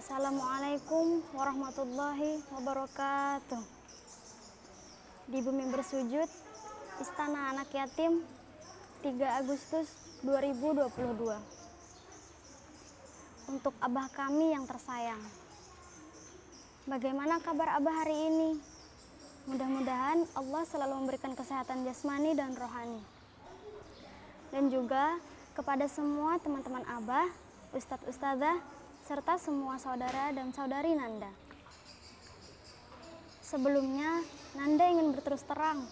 Assalamualaikum warahmatullahi wabarakatuh. Di bumi bersujud, Istana Anak Yatim, 3 Agustus 2022. Untuk abah kami yang tersayang. Bagaimana kabar abah hari ini? Mudah-mudahan Allah selalu memberikan kesehatan jasmani dan rohani. Dan juga kepada semua teman-teman abah, ustadz ustadzah, serta semua saudara dan saudari Nanda. Sebelumnya, Nanda ingin berterus terang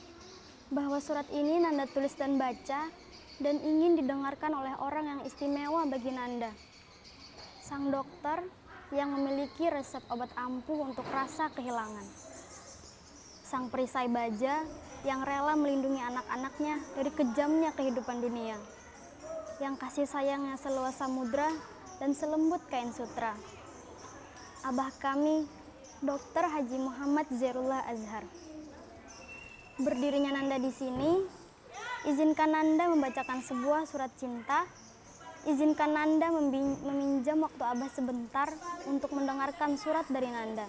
bahwa surat ini Nanda tulis dan baca dan ingin didengarkan oleh orang yang istimewa bagi Nanda. Sang dokter yang memiliki resep obat ampuh untuk rasa kehilangan. Sang perisai baja yang rela melindungi anak-anaknya dari kejamnya kehidupan dunia. Yang kasih sayangnya seluas samudra dan selembut kain sutra. Abah kami, Dr. Haji Muhammad Zairullah Azhar. Berdirinya Nanda di sini, izinkan Nanda membacakan sebuah surat cinta. Izinkan Nanda meminjam waktu abah sebentar untuk mendengarkan surat dari Nanda.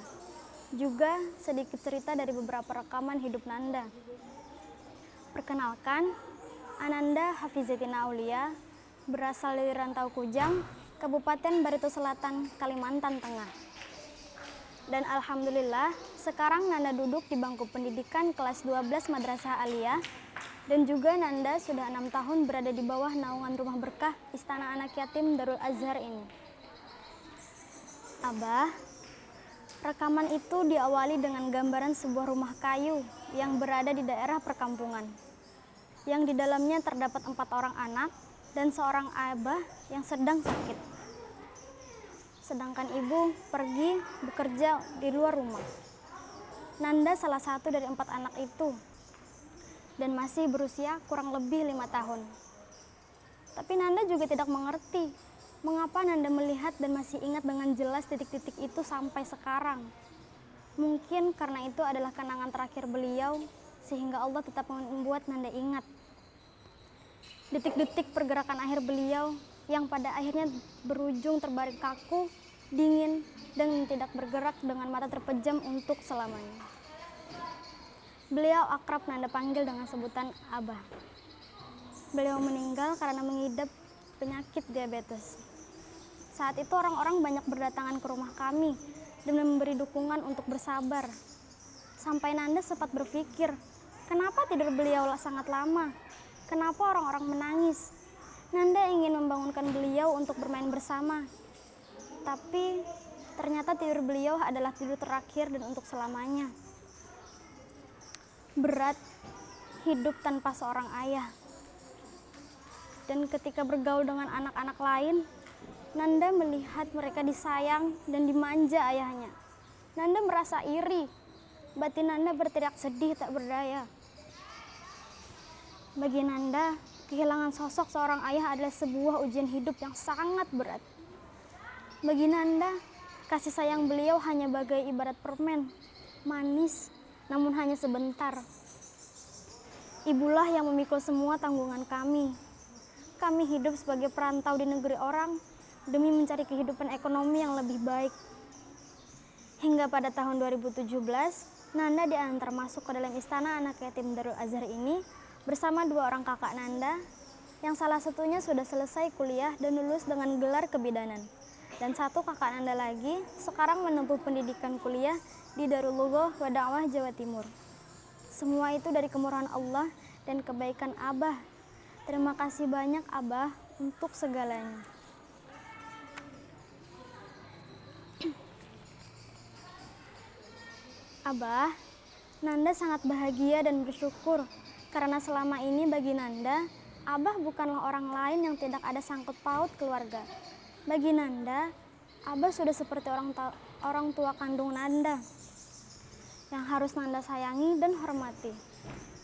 Juga sedikit cerita dari beberapa rekaman hidup Nanda. Perkenalkan, Ananda Hafizatina Aulia, berasal dari Rantau Kujang, Kabupaten Barito Selatan, Kalimantan Tengah. Dan alhamdulillah, sekarang Nanda duduk di bangku pendidikan kelas 12 Madrasah Aliyah, dan juga Nanda sudah 6 tahun berada di bawah naungan Rumah Berkah Istana Anak Yatim Darul Azhar ini. Abah, rekaman itu diawali dengan gambaran sebuah rumah kayu yang berada di daerah perkampungan, yang di dalamnya terdapat 4 orang anak dan seorang abah yang sedang sakit. Sedangkan ibu pergi bekerja di luar rumah. Nanda salah satu dari 4 anak itu dan masih berusia kurang lebih 5 tahun. Tapi Nanda juga tidak mengerti mengapa Nanda melihat dan masih ingat dengan jelas titik-titik itu sampai sekarang. Mungkin karena itu adalah kenangan terakhir beliau sehingga Allah tetap membuat Nanda ingat. Detik-detik pergerakan akhir beliau yang pada akhirnya berujung terbaring kaku, dingin, dan tidak bergerak dengan mata terpejam untuk selamanya. Beliau akrab Nanda panggil dengan sebutan Abah. Beliau meninggal karena mengidap penyakit diabetes. Saat itu orang-orang banyak berdatangan ke rumah kami dan memberi dukungan untuk bersabar. Sampai Nanda sempat berpikir, kenapa tidur beliau sangat lama? Kenapa orang-orang menangis? Nanda ingin membangunkan beliau untuk bermain bersama. Tapi ternyata tidur beliau adalah tidur terakhir dan untuk selamanya. Berat hidup tanpa seorang ayah. Dan ketika bergaul dengan anak-anak lain, Nanda melihat mereka disayang dan dimanja ayahnya. Nanda merasa iri. Batin Nanda berteriak sedih tak berdaya. Bagi Nanda, kehilangan sosok seorang ayah adalah sebuah ujian hidup yang sangat berat. Bagi Nanda, kasih sayang beliau hanya bagai ibarat permen, manis, namun hanya sebentar. Ibulah yang memikul semua tanggungan kami. Kami hidup sebagai perantau di negeri orang demi mencari kehidupan ekonomi yang lebih baik. Hingga pada tahun 2017, Nanda diantar masuk ke dalam Istana Anak Yatim Darul Azhar ini bersama 2 orang kakak Nanda, yang salah satunya sudah selesai kuliah dan lulus dengan gelar kebidanan. Dan 1 kakak Nanda lagi sekarang menempuh pendidikan kuliah di Darul Lughah wa Da'wah Jawa Timur. Semua itu dari kemurahan Allah dan kebaikan Abah. Terima kasih banyak Abah untuk segalanya. Abah, Nanda sangat bahagia dan bersyukur karena selama ini bagi Nanda, Abah bukanlah orang lain yang tidak ada sangkut paut keluarga. Bagi Nanda, Abah sudah seperti orang tua kandung Nanda yang harus Nanda sayangi dan hormati.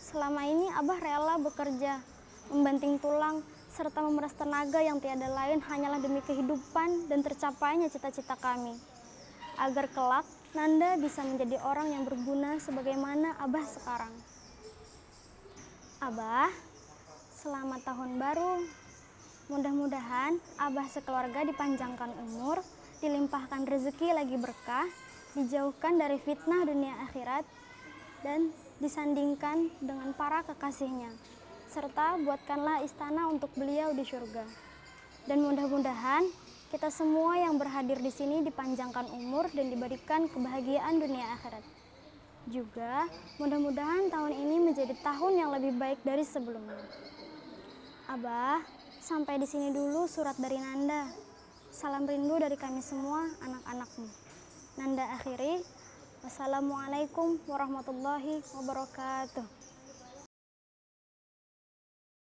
Selama ini Abah rela bekerja, membanting tulang, serta memeras tenaga yang tiada lain hanyalah demi kehidupan dan tercapainya cita-cita kami. Agar kelak Nanda bisa menjadi orang yang berguna sebagaimana Abah sekarang. Abah, selamat tahun baru. Mudah-mudahan Abah sekeluarga dipanjangkan umur dilimpahkan rezeki lagi berkah, dijauhkan dari fitnah dunia akhirat, dan disandingkan dengan para kekasihnya. Serta buatkanlah istana untuk beliau di surga. Dan mudah-mudahan kita semua yang berhadir di sini dipanjangkan umur dan diberikan kebahagiaan dunia akhirat. Juga mudah-mudahan tahun ini menjadi tahun yang lebih baik dari sebelumnya. Abah, sampai di sini dulu surat dari Nanda. Salam rindu dari kami semua, anak-anakmu. Nanda akhiri, wassalamualaikum warahmatullahi wabarakatuh.